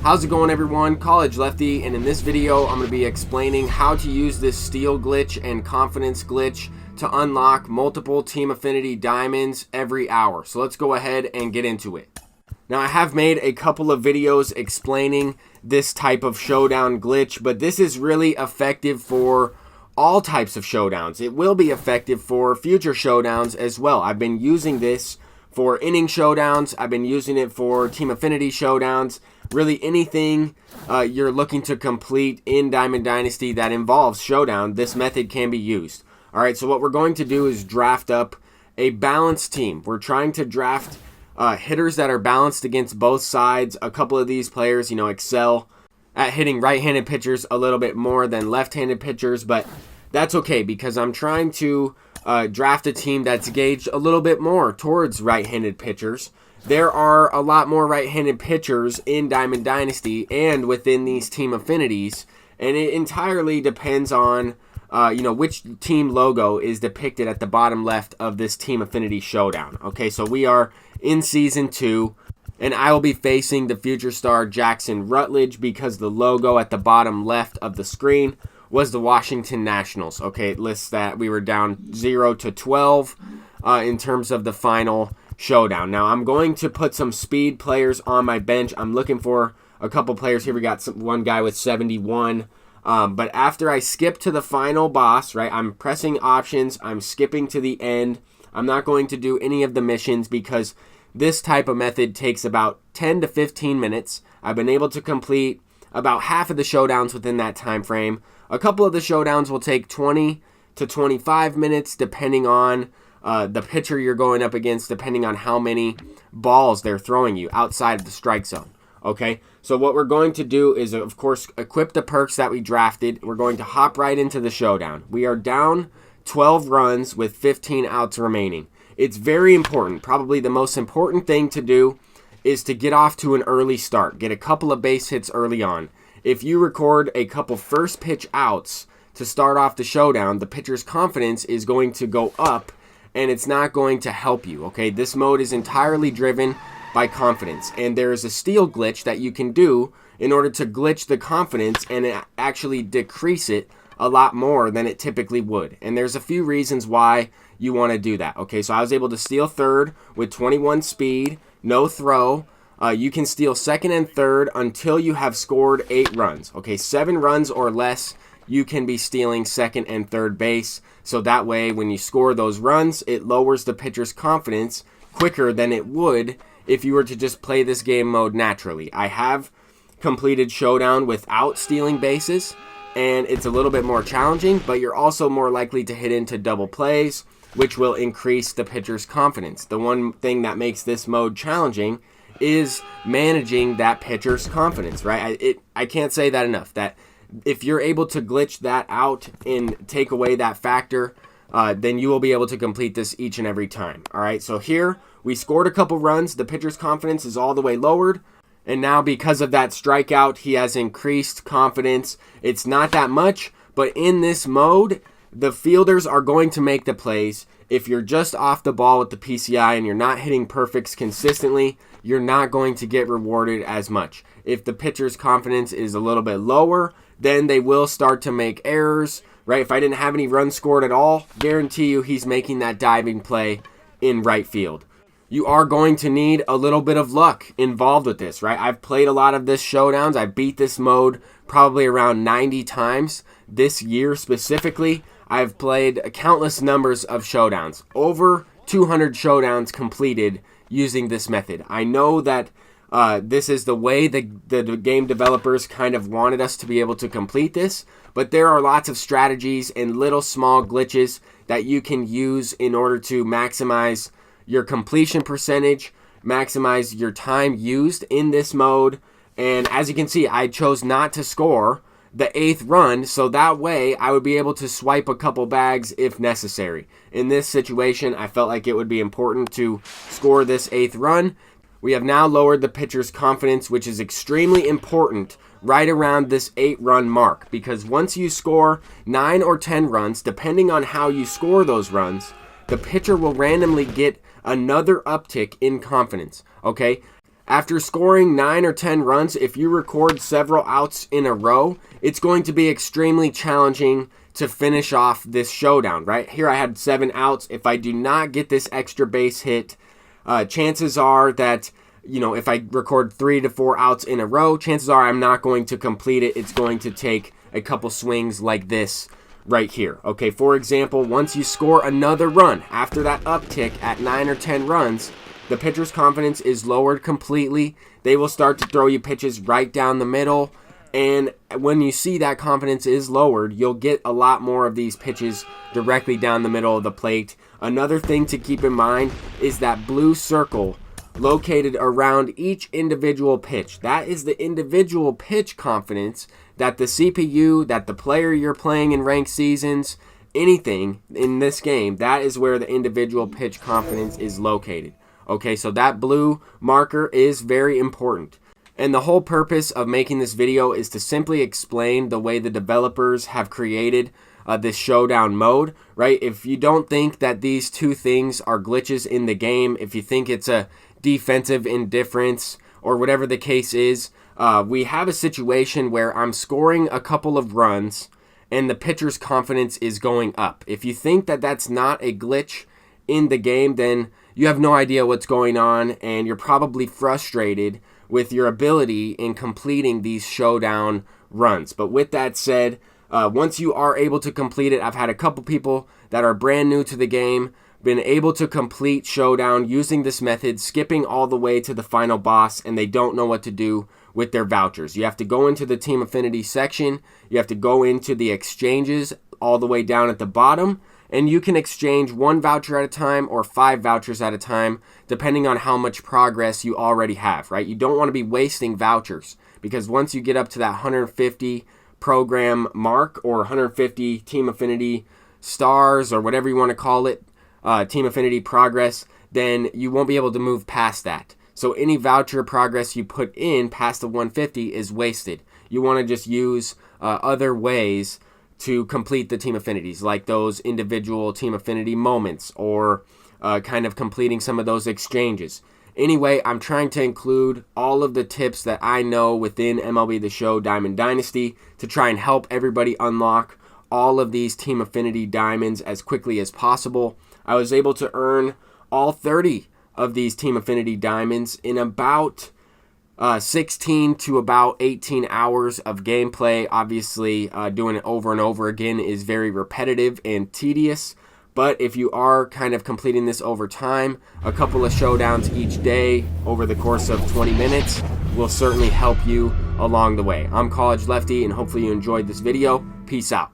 How's it going, everyone? College Lefty, and in this video I'm going to be explaining how to use this steal glitch and confidence glitch to unlock multiple Team Affinity diamonds every hour. So let's go ahead and get into it. Now, I have made a couple of videos explaining this type of showdown glitch, but this is really effective for all types of showdowns. It will be effective for future showdowns as well. I've been using this for inning showdowns. I've been using it for Team Affinity showdowns. Really anything you're looking to complete in Diamond Dynasty that involves showdown, this method can be used. All right, so what we're going to do is draft up a balanced team. We're trying to draft hitters that are balanced against both sides. A couple of these players, excel at hitting right-handed pitchers a little bit more than left-handed pitchers, but that's okay because I'm trying to draft a team that's gauged a little bit more towards right-handed pitchers. There are a lot more right-handed pitchers in Diamond Dynasty and within these team affinities, and it entirely depends on which team logo is depicted at the bottom left of this Team Affinity showdown. Okay, so we are in Season 2, and I will be facing the future star Jackson Rutledge because the logo at the bottom left of the screen was the Washington Nationals. Okay, it lists that we were down 0 to 12 in terms of the final showdown. Now, I'm going to put some speed players on my bench. I'm looking for a couple players here. We got one guy with 71. But after I skip to the final boss, right, I'm pressing options. I'm skipping to the end. I'm not going to do any of the missions because this type of method takes about 10 to 15 minutes. I've been able to complete about half of the showdowns within that time frame. A couple of the showdowns will take 20 to 25 minutes depending on the pitcher you're going up against, depending on how many balls they're throwing you outside of the strike zone. Okay, so what we're going to do is, of course, equip the perks that we drafted. We're going to hop right into the showdown. We are down 12 runs with 15 outs remaining. It's very important. Probably the most important thing to do is to get off to an early start. Get a couple of base hits early on. If you record a couple first pitch outs to start off the showdown, the pitcher's confidence is going to go up, and it's not going to help you. Okay, this mode is entirely driven by confidence, and there is a steal glitch that you can do in order to glitch the confidence and actually decrease it a lot more than it typically would. And there's a few reasons why you want to do that. Okay, so I was able to steal third with 21 speed, no throw. You can steal second and third until you have scored 8 runs. Okay, 7 runs or less, you can be stealing second and third base. So that way, when you score those runs, it lowers the pitcher's confidence quicker than it would if you were to just play this game mode naturally. I have completed showdown without stealing bases, and it's a little bit more challenging, but you're also more likely to hit into double plays, which will increase the pitcher's confidence. The one thing that makes this mode challenging is managing that pitcher's confidence, right? I can't say that enough, that if you're able to glitch that out and take away that factor, then you will be able to complete this each and every time. All right, so here we scored a couple runs. The pitcher's confidence is all the way lowered. And now because of that strikeout, he has increased confidence. It's not that much, but in this mode, the fielders are going to make the plays. If you're just off the ball with the PCI and you're not hitting perfects consistently, you're not going to get rewarded as much. If the pitcher's confidence is a little bit lower, then they will start to make errors, right? If I didn't have any runs scored at all, guarantee you he's making that diving play in right field. You are going to need a little bit of luck involved with this, right? I've played a lot of this showdowns. I beat this mode probably around 90 times this year specifically. I've played countless numbers of showdowns, over 200 showdowns completed using this method. I know that this is the way the game developers kind of wanted us to be able to complete this, but there are lots of strategies and little small glitches that you can use in order to maximize your completion percentage, maximize your time used in this mode. And as you can see, I chose not to score the 8th run, so that way I would be able to swipe a couple bags if necessary. In this situation, I felt like it would be important to score this 8th run. We have now lowered the pitcher's confidence, which is extremely important right around this 8-run mark, because once you score 9 or 10 runs, depending on how you score those runs, the pitcher will randomly get another uptick in confidence, okay? After scoring 9 or 10 runs, if you record several outs in a row, it's going to be extremely challenging to finish off this showdown, right? Here I had 7 outs. If I do not get this extra base hit, chances are that, if I record 3 to 4 outs in a row, chances are I'm not going to complete it. It's going to take a couple swings like this right here. Okay, for example, once you score another run after that uptick at 9 or 10 runs, the pitcher's confidence is lowered completely. They will start to throw you pitches right down the middle. And when you see that confidence is lowered, you'll get a lot more of these pitches directly down the middle of the plate. Another thing to keep in mind is that blue circle located around each individual pitch. That is the individual pitch confidence that the CPU, that the player you're playing in ranked seasons, anything in this game, that is where the individual pitch confidence is located. Okay, so that blue marker is very important. And the whole purpose of making this video is to simply explain the way the developers have created this showdown mode, right? If you don't think that these two things are glitches in the game, if you think it's a defensive indifference or whatever the case is, we have a situation where I'm scoring a couple of runs and the pitcher's confidence is going up. If you think that that's not a glitch in the game, then you have no idea what's going on, and you're probably frustrated with your ability in completing these showdown runs. But with that said, once you are able to complete it, I've had a couple people that are brand new to the game been able to complete showdown using this method, skipping all the way to the final boss, and they don't know what to do with their vouchers. You have to go into the Team Affinity section, you have to go into the exchanges all the way down at the bottom, and you can exchange 1 voucher at a time or 5 vouchers at a time, depending on how much progress you already have, right? You don't want to be wasting vouchers, because once you get up to that 150 program mark or 150 Team Affinity stars or whatever you want to call it, Team Affinity progress, then you won't be able to move past that. So any voucher progress you put in past the 150 is wasted. You want to just use other ways to complete the Team Affinities, like those individual Team Affinity moments or kind of completing some of those exchanges. Anyway, I'm trying to include all of the tips that I know within MLB The Show Diamond Dynasty to try and help everybody unlock all of these Team Affinity diamonds as quickly as possible. I was able to earn all 30 of these Team Affinity diamonds in about 16 to about 18 hours of gameplay. Obviously, doing it over and over again is very repetitive and tedious, but if you are kind of completing this over time, a couple of showdowns each day over the course of 20 minutes will certainly help you along the way. I'm College Lefty, and hopefully you enjoyed this video. Peace out.